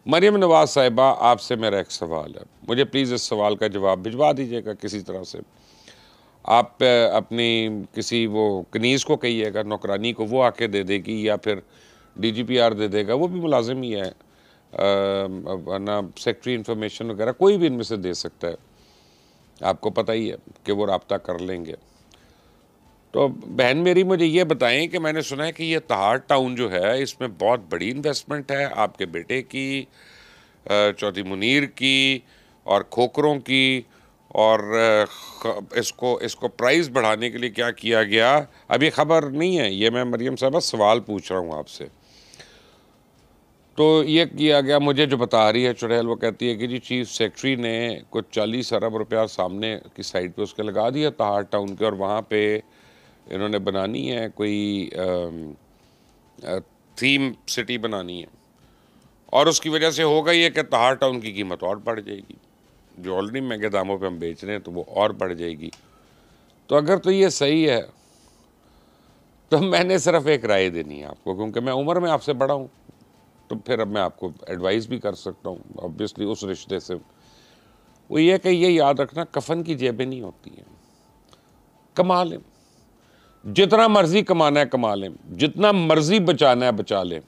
मरियम नवाज साहिबा, आपसे मेरा एक सवाल है, मुझे प्लीज़ इस सवाल का जवाब भिजवा दीजिएगा किसी तरह से। आप अपनी किसी वो कनीज़ को कहिएगा, नौकरानी को, वो आके दे देगी, या फिर DGPR दे देगा, वो भी मुलाजिम ही है, वरना सेक्रेटरी इंफॉर्मेशन वगैरह कोई भी इनमें से दे सकता है। आपको पता ही है कि वो रब्ता कर लेंगे। तो बहन मेरी, मुझे ये बताएं कि मैंने सुना है कि ये तहार टाउन जो है, इसमें बहुत बड़ी इन्वेस्टमेंट है, आपके बेटे की, चौधरी मुनीर की और खोखरों की, और इसको इसको प्राइस बढ़ाने के लिए क्या किया गया, अभी खबर नहीं है। ये मैं मरियम साहब सवाल पूछ रहा हूँ आपसे। तो ये किया गया, मुझे जो बता रही है चुड़ैल, वो कहती है कि जी चीफ सेक्रेटरी ने कुछ 40 अरब रुपया सामने की साइड पे उसके लगा दिया तहार टाउन के, और वहाँ पे इन्होंने बनानी है कोई थीम सिटी बनानी है, और उसकी वजह से होगा ये कि तहार टाउन की कीमत और बढ़ जाएगी, जो ऑलरेडी महंगे दामों पे हम बेच रहे हैं तो वो और बढ़ जाएगी। तो अगर तो ये सही है तो मैंने सिर्फ एक राय देनी है आपको, क्योंकि मैं उम्र में आपसे बड़ा हूँ, तो फिर अब मैं आपको एडवाइस भी कर सकता हूँ ऑब्वियसली उस रिश्ते से। वो ये कि ये याद रखना, कफन की जेबें नहीं होती हैं। कमा लें, जितना मर्जी कमाना है कमा लें, जितना मर्जी बचाना है बचा लें,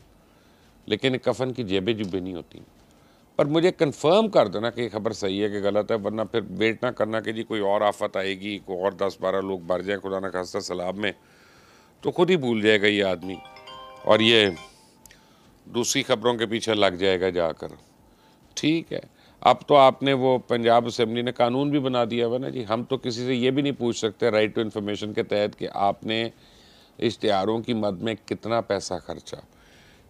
लेकिन कफन की जेबें जुबें नहीं होती। पर मुझे कंफर्म कर देना कि खबर सही है कि गलत है, वरना फिर वेट ना करना कि जी कोई और आफत आएगी, कोई और 10-12 लोग मर जाएं खुदा न खास्ता सैलाब में, तो खुद ही भूल जाएगा ये आदमी, और ये दूसरी खबरों के पीछे लग जाएगा जाकर। ठीक है, अब तो आपने वो पंजाब असेंबली ने कानून भी बना दिया हुआ ना जी, हम तो किसी से ये भी नहीं पूछ सकते राइट टू इन्फॉर्मेशन के तहत कि आपने इश्तिहारों की मद में कितना पैसा खर्चा,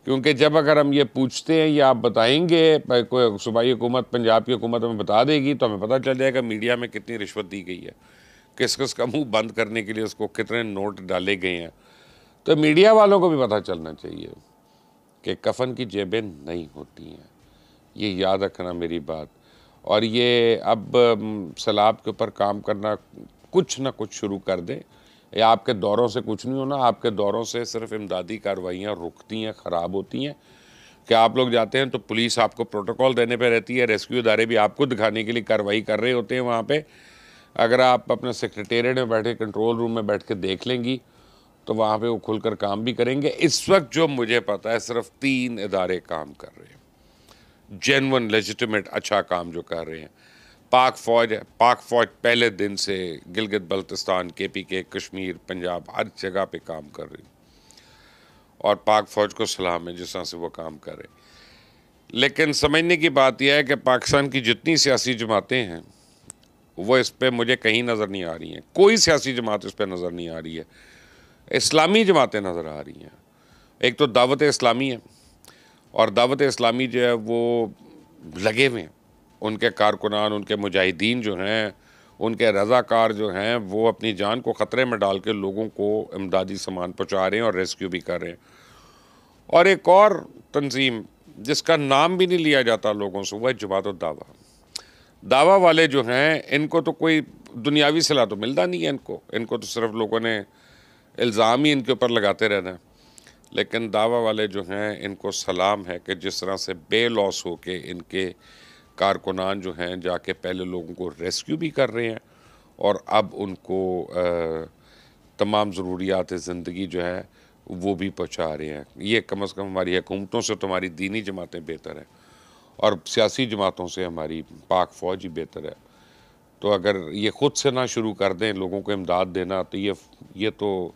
क्योंकि जब अगर हम ये पूछते हैं या आप बताएंगे, कोई सूबाई हुकूमत, पंजाब की हुकूमत हमें बता देगी, तो हमें पता चल जाएगा मीडिया में कितनी रिश्वत दी गई है, किस किस का मुंह बंद करने के लिए उसको कितने नोट डाले गए हैं। तो मीडिया वालों को भी पता चलना चाहिए कि कफन की जेबें नहीं होती हैं, ये याद रखना मेरी बात। और ये अब सैलाब के ऊपर काम करना कुछ ना कुछ शुरू कर दें, या आपके दौरों से कुछ नहीं होना, आपके दौरों से सिर्फ इमदादी कार्रवाइयाँ रुकती हैं, ख़राब होती हैं। कि आप लोग जाते हैं तो पुलिस आपको प्रोटोकॉल देने पे रहती है, रेस्क्यू इदारे भी आपको दिखाने के लिए कार्रवाई कर रहे होते हैं वहाँ पे। अगर आप अपने सेक्रेटेरिएट में बैठे, कंट्रोल रूम में बैठ के देख लेंगी, तो वहाँ पे वो खुलकर काम भी करेंगे। इस वक्त जो मुझे पता है सिर्फ 3 इदारे काम कर रहे हैं, जेन्युइन लेजिटिमेट अच्छा काम जो कर रहे हैं। पाक फ़ौज है, पाक फ़ौज पहले दिन से गिलगित बल्तिस्तान, KPK, कश्मीर, पंजाब, हर जगह पे काम कर रही, और पाक फ़ौज को सलाम है जिस तरह से वो काम कर रहे। लेकिन समझने की बात यह है कि पाकिस्तान की जितनी सियासी जमातें हैं वो इस पर मुझे कहीं नज़र नहीं आ रही हैं, कोई सियासी जमात इस पर नज़र नहीं आ रही है। इस्लामी जमातें नज़र आ रही हैं। एक तो दावत इस्लामी है, और दावत इस्लामी जो है वो लगे हुए हैं, उनके कारकुनान, उनके मुजाहिदीन जो हैं, उनके रज़ाकार जो हैं, वो अपनी जान को ख़तरे में डाल के लोगों को इमदादी सामान पहुँचा रहे हैं और रेस्क्यू भी कर रहे हैं। और एक और तंजीम जिसका नाम भी नहीं लिया जाता लोगों से, वह जमात दावा। दावा वाले जो हैं, इनको तो कोई दुनियावी सिला तो मिलता नहीं है, इनको तो सिर्फ लोगों ने इल्ज़ाम ही इनके ऊपर लगाते रहना है। लेकिन दावा वाले जो हैं, इनको सलाम है कि जिस तरह से बेलॉस हो के इनके कारकुनान जो हैं जाके पहले लोगों को रेस्क्यू भी कर रहे हैं, और अब उनको तमाम ज़रूरियात ज़िंदगी जो है वो भी पहुँचा रहे हैं। ये कम अज़ कम हमारी हुकूमतों से तो हमारी दीनी जमातें बेहतर हैं, और सियासी जमातों से हमारी पाक फ़ौज ही बेहतर है। तो अगर ये ख़ुद से ना शुरू कर दें लोगों को इमदाद देना, तो ये तो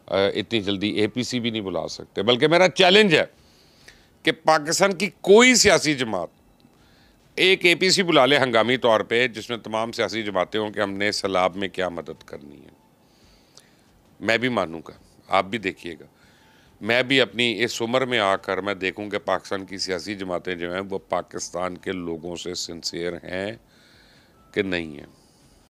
इतनी जल्दी APC भी नहीं बुला सकते। बल्कि मेरा चैलेंज है कि पाकिस्तान की कोई सियासी जमात एक APC बुला ले हंगामी तौर पे, जिसमें तमाम सियासी जमातें हों कि हमने सैलाब में क्या मदद करनी है। मैं भी मानूंगा, आप भी देखिएगा। मैं भी अपनी इस उम्र में आकर मैं देखूं कि पाकिस्तान की सियासी जमातें जो हैं वो पाकिस्तान के लोगों से सिंसियर हैं कि नहीं हैं।